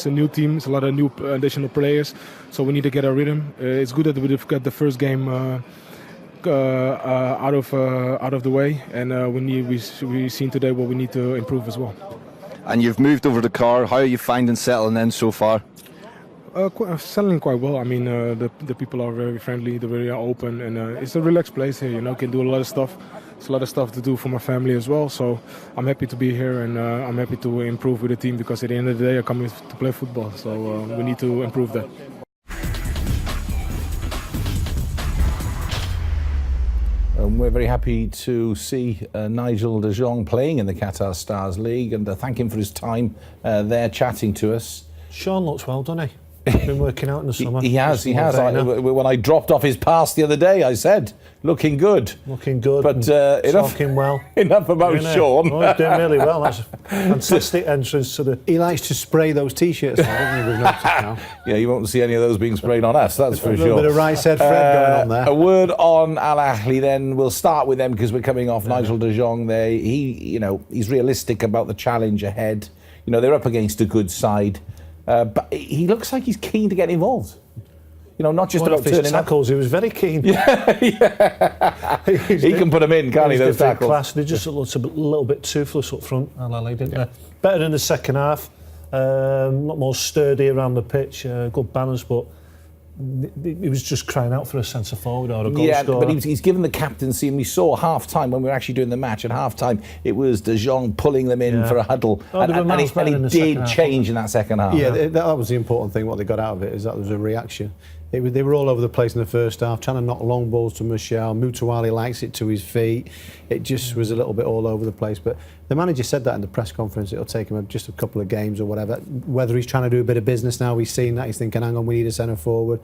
a new team. It's a lot of new additional players. So we need to get our rhythm. It's good that we've got the first game out of the way, and we've seen today what we need to improve as well. And you've moved over the car. How are you finding settling in so far? Settling quite well. I mean, the people are very friendly. They're very open, and it's a relaxed place here. You know, can do a lot of stuff. It's a lot of stuff to do for my family as well. So I'm happy to be here, and I'm happy to improve with the team, because at the end of the day, I come here to play football. So we need to improve that. We're very happy to see Nigel de Jong playing in the Qatar Stars League, and thank him for his time there chatting to us. Sean looks well, doesn't he? Been working out in the summer. He has. Now. When I dropped off his pass the other day, I said, looking good. Looking good. But talking well. Enough about Sean. Oh, he's doing really well. That's a fantastic entrance to the... He likes to spray those T-shirts on, doesn't he? We've noticed now. Yeah, you won't see any of those being sprayed on us, that's for sure. A little bit of right said Fred going on there. A word on Al Ahly then. We'll start with them because we're coming off Nigel de Jong there. He's realistic about the challenge ahead. They're up against a good side. But he looks like he's keen to get involved. Not just about turning tackles. He was very keen. Yeah. He can put them in, can't he? Those tackles. Class. They just looked a little bit toothless up front. Al-Ali, didn't they? Better in the second half. A lot more sturdy around the pitch. Good banners, but he was just crying out for a centre forward or a goal scorer. But he's given the captaincy, and we saw half time when we were actually doing the match. At half time, it was De Jong pulling them in for a huddle, and he did change in that second half. Yeah, that was the important thing. What they got out of it is that there was a reaction. They were all over the place in the first half, trying to knock long balls to Michel. Mutawali likes it to his feet. It just was a little bit all over the place. But the manager said that in the press conference. It'll take him just a couple of games or whatever. Whether he's trying to do a bit of business now, he's seen that. He's thinking, hang on, we need a centre forward.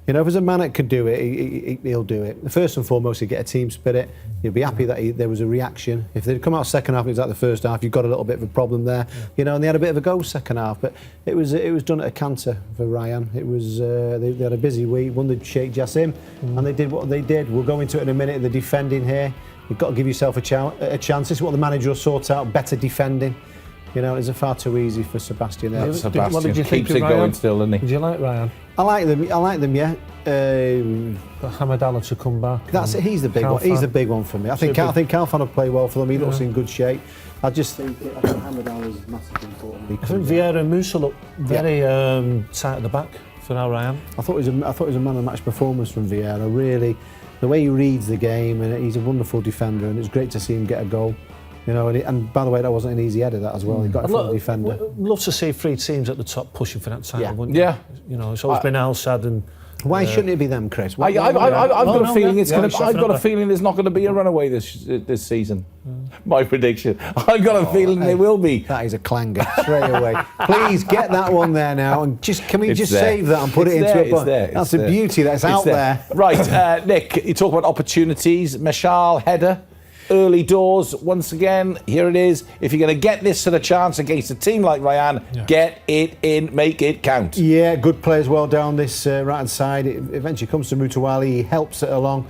If there's a man that could do it, he'll do it. First and foremost, he'd get a team spirit. He'll be happy that there was a reaction. If they'd come out second half, it was like the first half, you've got a little bit of a problem there. And they had a bit of a go second half. But it was done at a canter for Ryan. It was they had a busy week. Won the Sheikh Jassim, and they did what they did. We'll go into it in a minute. The defending here, you've got to give yourself a chance. This is what the manager will sort out. Better defending. It's far too easy for Sebastian there. What did you think keeps it going still, doesn't he? Did you like Ryan? I like them. Yeah. Hamad Allah to come back. That's it. He's the big one. He's the big one for me. I think Kalfan will play well for them. He looks in good shape. I think Hamad Allah is massively important. I think Vieira and Musa look very tight at the back for now, Ryan. I thought it was a man of the match performance from Vieira. Really, the way he reads the game, and he's a wonderful defender, and it's great to see him get a goal. And by the way, that wasn't an easy header, that as well. He got it from the defender. I'd love to see three teams at the top pushing for that title, wouldn't you? Yeah. It's always been Al Sadd and... Why shouldn't it be them, Chris? I've got a feeling I've got a feeling there's not going to be a runaway this season. My prediction. I've got a feeling there will be. That is a clanger straight away. Please get that one there now, and can we save that and put it into a book? That's the beauty that's out there. Right, Nick. You talk about opportunities. Mashal header. Early doors, once again, here it is. If you're going to get this sort of chance against a team like Ryan, get it in, make it count. Yeah, good play as well down this right-hand side. It eventually comes to Mutawali, he helps it along.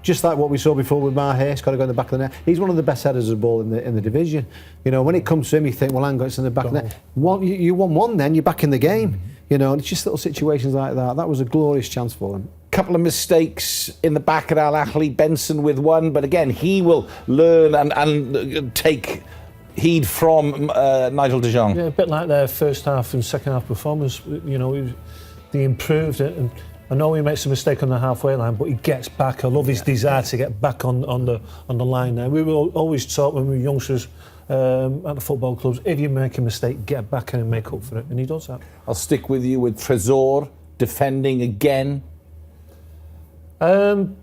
Just like what we saw before with Maher, he's got to go in the back of the net. He's one of the best headers of the ball in the division. When it comes to him, you think, well, hang on, it's in the back of the net. You won one then, you're back in the game. And it's just little situations like that. That was a glorious chance for him. Couple of mistakes in the back at Al Ahly. Benson with one, but again, he will learn and take heed from Nigel de Jong. Yeah, a bit like their first half and second half performance. They improved it, and I know he makes a mistake on the halfway line, but he gets back. I love his desire to get back on the line there. We were always taught when we were youngsters at the football clubs, if you make a mistake, get back and make up for it, and he does that. I'll stick with you with Trésor defending again. Well,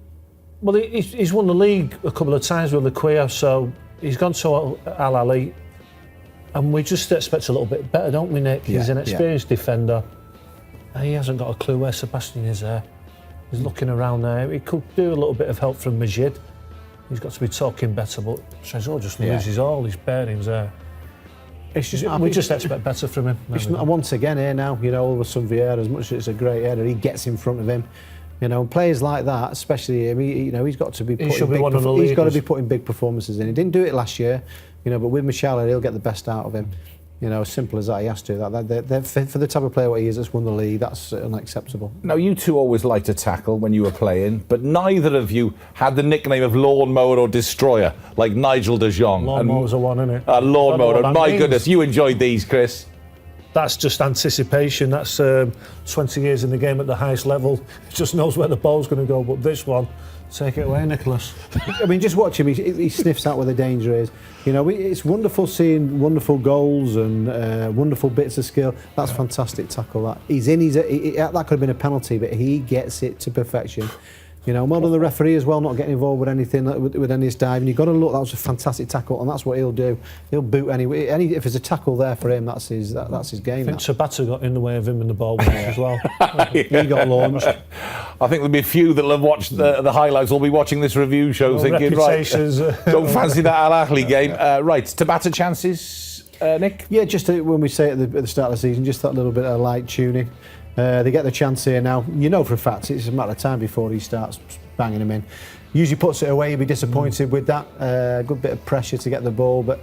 he's won the league a couple of times with Laquia, so he's gone to Al Ahly, and we just expect a little bit better, don't we, Nick? He's an experienced defender. He hasn't got a clue where Sebastian is there. He's looking around there. He could do a little bit of help from Majid. He's got to be talking better, but Trésor just loses all his bearings there. It's just, we just expect better from him. Once again here now, all of a sudden Vieira, as much as it's a great header, he gets in front of him. Players like that, especially him, he's got to be putting big performances in. He didn't do it last year, but with Michel, he'll get the best out of him. As simple as that, he has to. For the type of player what he is, that's won the league, that's unacceptable. Now, you two always liked to tackle when you were playing, but neither of you had the nickname of lawnmower or destroyer, like Nigel de Jong. Lawnmower's a one, isn't it? Lawnmower. My goodness, you enjoyed these, Chris. That's just anticipation. That's 20 years in the game at the highest level. He just knows where the ball's going to go. But this one, take it away, Nicholas. Just watch him. He sniffs out where the danger is. It's wonderful seeing wonderful goals and wonderful bits of skill. That's fantastic tackle. That he's in. That could have been a penalty, but he gets it to perfection. You know, well done the referee as well, not getting involved with anything with any of this diving. You've got to look. That was a fantastic tackle, and that's what he'll do. He'll boot anyway. If there's a tackle there for him, that's his game. I think Tabata got in the way of him and the ball as well. He got launched. I think there'll be a few that'll have watched the highlights. Will be watching this review show, thinking, right, don't fancy that Al Ahly game. Right, Tabata chances, Nick. Yeah, just when we say at the start of the season, just that little bit of light tuning. They get the chance here now. You know for a fact it's a matter of time before he starts banging them in. Usually puts it away. He'll be disappointed with that. Good bit of pressure to get the ball, but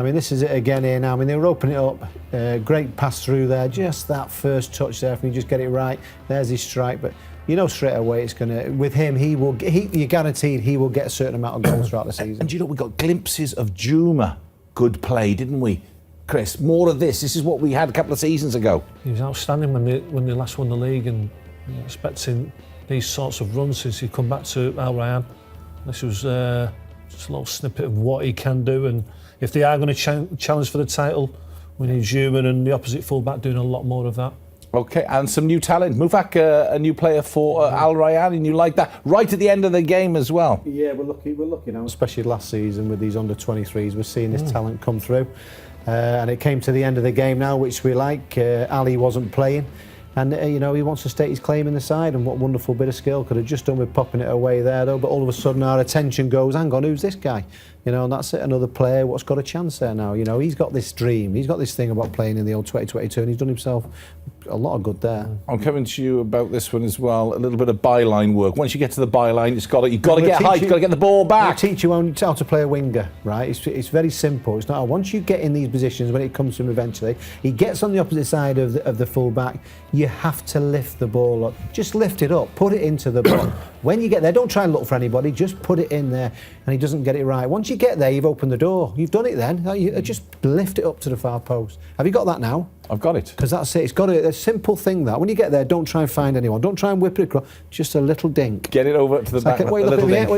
I mean this is it again here now. I mean they were opening it up. Great pass through there. Just that first touch there. If you just get it right, there's his strike. But you know straight away it's going to. With him, you're guaranteed he will get a certain amount of goals throughout the season. And you know we got glimpses of Juma good play, didn't we? Chris, more of this. This is what we had a couple of seasons ago. He was outstanding when they last won the league, and expecting these sorts of runs since he come back to Al Rayyan. This was just a little snippet of what he can do, and if they are going to challenge for the title, we need Juma and the opposite fullback doing a lot more of that. Okay, and some new talent. Mufak, a new player for Al Rayyan, and you like that right at the end of the game as well. Yeah, we're lucky now, especially last season with these under-23s. We're seeing this talent come through. And it came to the end of the game now, which we like. Ali wasn't playing, and you know he wants to state his claim in the side. And what wonderful bit of skill. Could have just done with popping it away there though. But all of a sudden our attention goes, hang on, who's this guy? You know, and that's it. Another player what's got a chance there now. You know, he's got this dream. He's got this thing about playing in the old 2022, and he's done himself a lot of good there. I'm coming to you about this one as well. A little bit of byline work. Once you get to the byline, you've got to get height. You've got to get the ball back. They teach you how to play a winger, right? It's very simple. It's not once you get in these positions when it comes to him eventually. He gets on the opposite side of the full back. You have to lift the ball up. Just lift it up. Put it into the ball. When you get there, don't try and look for anybody. Just put it in there, and he doesn't get it right. Once you get there, you've opened the door. You've done it. Then you just lift it up to the far post. Have you got that now? I've got it. Because that's it. It's got a simple thing that when you get there, don't try and find anyone. Don't try and whip it across. Just a little dink. Get it over to the back. What are you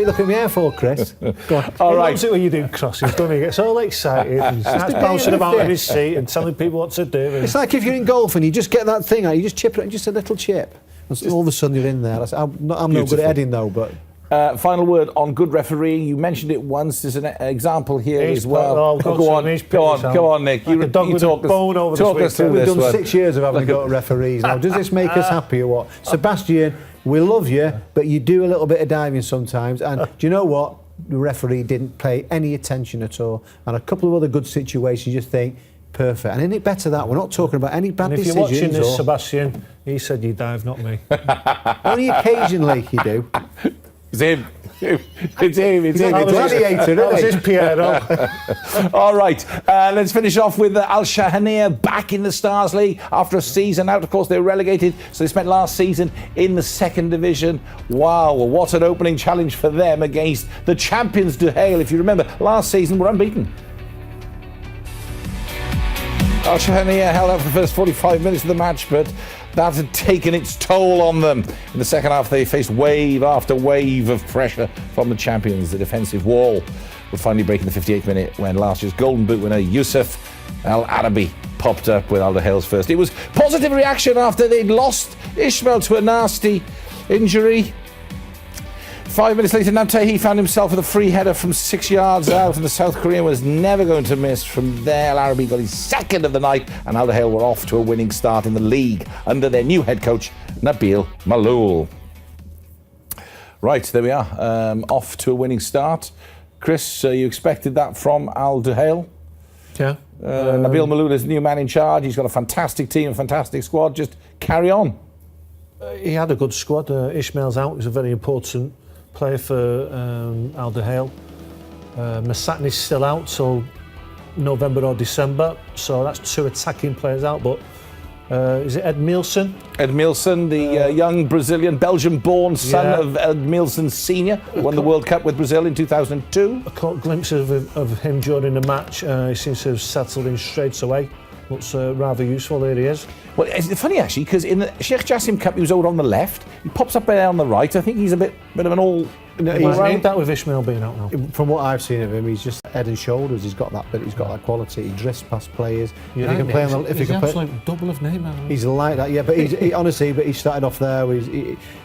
looking in the air for, Chris? Go on. All right. He loves it when you do crosses, doesn't he? He gets all excited and starts bouncing about in his seat and telling people what to do. It's like if you're in golf and you just get that thing out, you just chip it, just a little chip. And all of a sudden you're in there. I'm no good at heading though, but. Final word on good refereeing. You mentioned it once. There's an example here as well. Go on, Nick. You talk us through this. We've done 6 years of having to go to referees. Now, does this make us happy or what? Sebastian, we love you, but you do a little bit of diving sometimes. And do you know what? The referee didn't pay any attention at all. And a couple of other good situations, you just think, perfect. And isn't it better that? We're not talking about any bad decisions. If you're watching this, Sebastian, he said you dive, not me. Only occasionally you do. It's him. It's him. He's a gladiator, that is Piero. All right, let's finish off with Al Shahaniya back in the Stars League after a season out. Of course, they were relegated, so they spent last season in the second division. Wow, well, what an opening challenge for them against the champions Duhail. If you remember, last season were unbeaten. Al Shahaniya held out for the first 45 minutes of the match, but that had taken its toll on them. In the second half, they faced wave after wave of pressure from the champions. The defensive wall would finally break in the 58th minute when last year's Golden Boot winner Yusuf Al Arabi popped up with Al Duhail's first. It was positive reaction after they'd lost Ismail to a nasty injury. 5 minutes later, Namtahi found himself with a free header from 6 yards out, and the South Korean was never going to miss. From there, Al Arabi got his second of the night, and Al Duhail were off to a winning start in the league under their new head coach, Nabil Maloul. Right, there we are, off to a winning start. Chris, you expected that from Al Duhail? Yeah. Nabil Maloul is the new man in charge. He's got a fantastic team, a fantastic squad. Just carry on. He had a good squad. Ishmael's out. He's a very important player for Al Duhail. Masatni's still out till November or December, so that's 2 attacking players out. But is it Ed Mielsen? Ed Mielsen, the young Brazilian, Belgian-born son of Ed Mielsen Sr., won the World Cup with Brazil in 2002. I caught glimpses of him during the match. He seems to have settled in straight away. Looks rather useful. There he is. Well, it's funny actually, because in the Sheikh Jassim Cup he was over on the left. He pops up there on the right. I think he's a bit of an No, He might need that with Ishmael being out now. From what I've seen of him, he's just head and shoulders. He's got that, but he's got that quality. He drifts past players. If he can play on the, if he he's can the play, absolute double of Neymar. he's like that. Yeah, but honestly, but he started off there.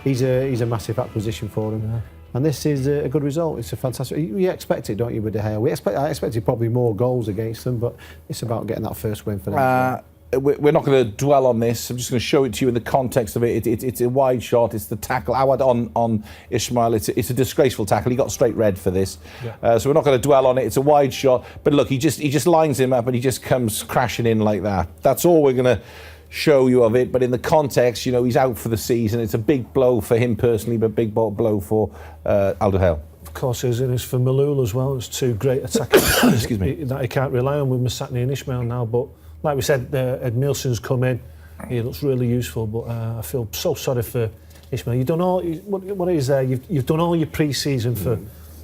He's a massive acquisition for him. Yeah. And this is a good result. It's a fantastic. You expect it, don't you, with De Gea? I expected probably more goals against them, but it's about getting that first win for them. We're not going to dwell on this. I'm just going to show it to you in the context of it. It's a wide shot. It's the tackle. Awad on Ishmael. It's a disgraceful tackle. He got straight red for this. Yeah. So we're not going to dwell on it. It's a wide shot. But look, he just lines him up and he just comes crashing in like that. That's all we're going to show you of it. But in the context, he's out for the season. It's a big blow for him personally, but big blow for Aldo Hale. Of course, it's for Malul as well. It's two great attackers. Excuse me. That he can't rely on with Masatni and Ishmael now. But like we said, Edmilson's come in. He looks really useful, but I feel so sorry for Ishmael. You've done all what it is there. You've done all your pre-season for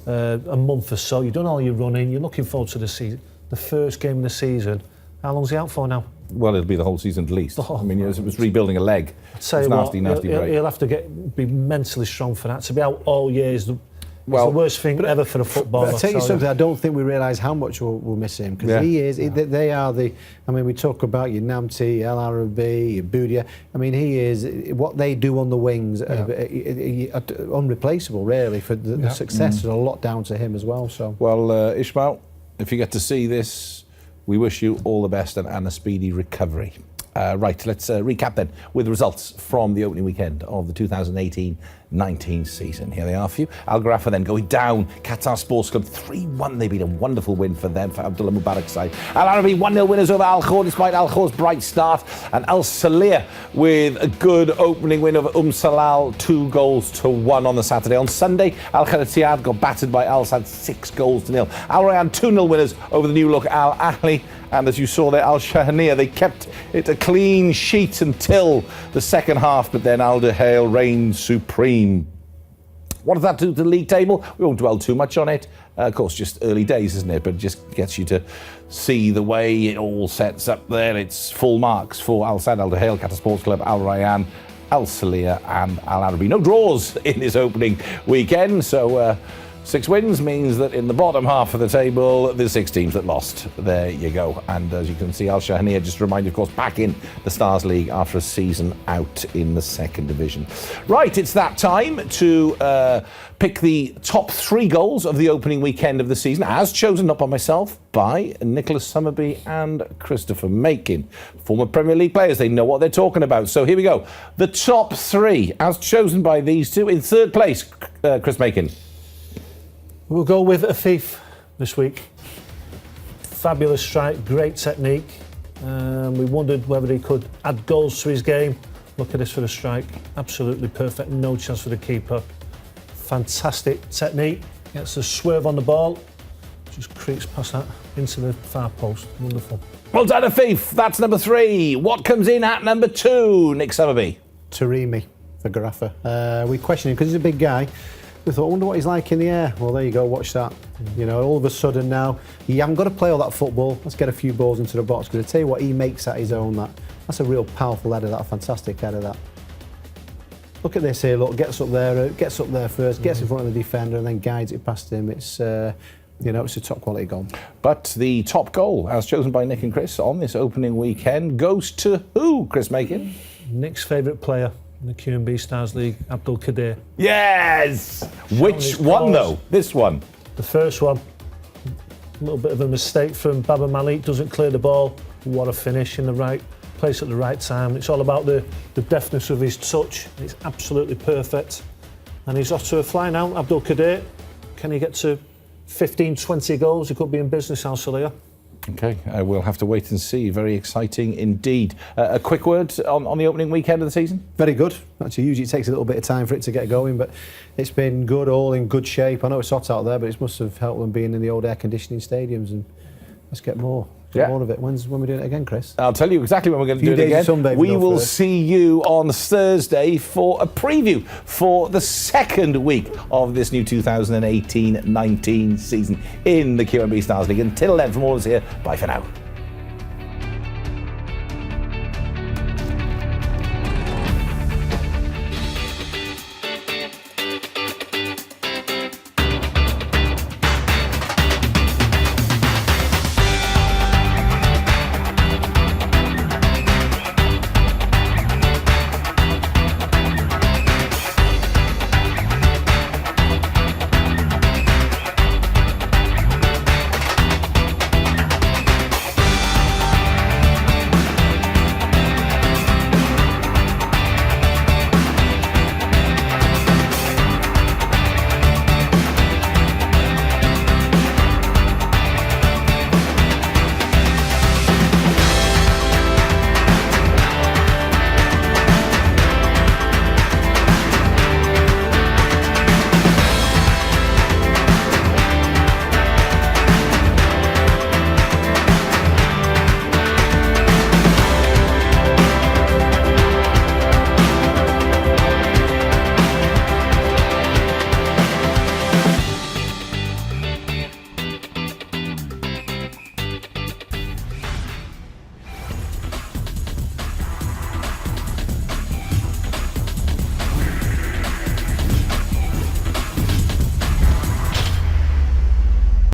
a month or so. You've done all your running. You're looking forward to the season, the first game of the season. How long's he out for now? Well, it'll be the whole season at least. I mean, it was rebuilding a leg. It's nasty break. He'll have to be mentally strong for that. To be out all year is the worst thing ever for a footballer. I'll tell you something, I don't think we realise how much we'll miss him, because they are the, I mean, we talk about your Namti, El Arabi, your Boudia. I mean, he is, what they do on the wings, unreplaceable really, for the success. There's a lot down to him as well. So. Well, Ishmael, if you get to see this, we wish you all the best and a speedy recovery. Right, let's recap then with the results from the opening weekend of the 2018-19 season. Here they are for you. Al Gharafa then going down. Qatar Sports Club 3-1. They've been a wonderful win for them, for Abdullah Mubarak's side. Al Arabi 1-0 winners over Al Khor, despite Al Khor's bright start. And Al Salia with a good opening win over Salal, 2-1 on the Saturday. On Sunday, Al Kharatiyad got battered by Al Sadd 6-0. Al Rayyan 2-0 winners over the new look Al Ahly. And as you saw there, Al Shahaniya, they kept it a clean sheet until the second half, but then Al Hale reigned supreme. What does that do to the league table? We won't dwell too much on it. Of course, just early days, isn't it? But it just gets you to see the way it all sets up there. It's full marks for Al Sadd, Al Hale, Qatar Sports Club, Al Rayyan, Al Salia and Al Arabi. No draws in this opening weekend, so 6 wins means that in the bottom half of the table, there's 6 teams that lost. There you go. And as you can see, Al Shahaniya just reminded, of course, back in the Stars League after a season out in the second division. Right, it's that time to pick the top 3 goals of the opening weekend of the season, as chosen not by myself, by Nicholas Summerby and Christopher Makin. Former Premier League players, they know what they're talking about. So here we go. The top 3, as chosen by these two. In third place, Chris Makin. We'll go with Afif this week. Fabulous strike, great technique. We wondered whether he could add goals to his game. Look at this for the strike, absolutely perfect, no chance for the keeper. Fantastic technique, gets a swerve on the ball, just creeps past that into the far post, wonderful. Well done, Afif, that's number 3. What comes in at number 2, Nick Summerby? Taremi for Gharafa. We questioned him because he's a big guy. We thought, I wonder what he's like in the air. Well, there you go, watch that. All of a sudden now, you haven't got to play all that football. Let's get a few balls into the box, because I tell you what, he makes that his own. That's a real powerful header, a fantastic header, that. Look at this here, look, gets up there first, gets in front of the defender and then guides it past him. It's, it's a top quality goal. But the top goal, as chosen by Nick and Chris on this opening weekend, goes to who, Chris Makin? Nick's favourite player in the QNB Stars League, Abdul Kadir. Yes! Which one though? This one? The first one. A little bit of a mistake from Baba Malik, doesn't clear the ball. What a finish in the right place at the right time. It's all about the deftness of his touch. It's absolutely perfect. And he's off to a fly now, Abdul Kadir. Can he get to 15, 20 goals? He could be in business, Al Salia. Okay, we'll have to wait and see. Very exciting indeed. A quick word on the opening weekend of the season? Very good. Actually, usually it takes a little bit of time for it to get going, but it's been good, all in good shape. I know it's hot out there, but it must have helped them being in the old air-conditioning stadiums, and let's get more. More of it. When we're doing it again, Chris? I'll tell you exactly when we're going to do it again. We will see you on Thursday for a preview for the second week of this new 2018-19 season in the QNB Stars League. Until then, from all of us here, bye for now.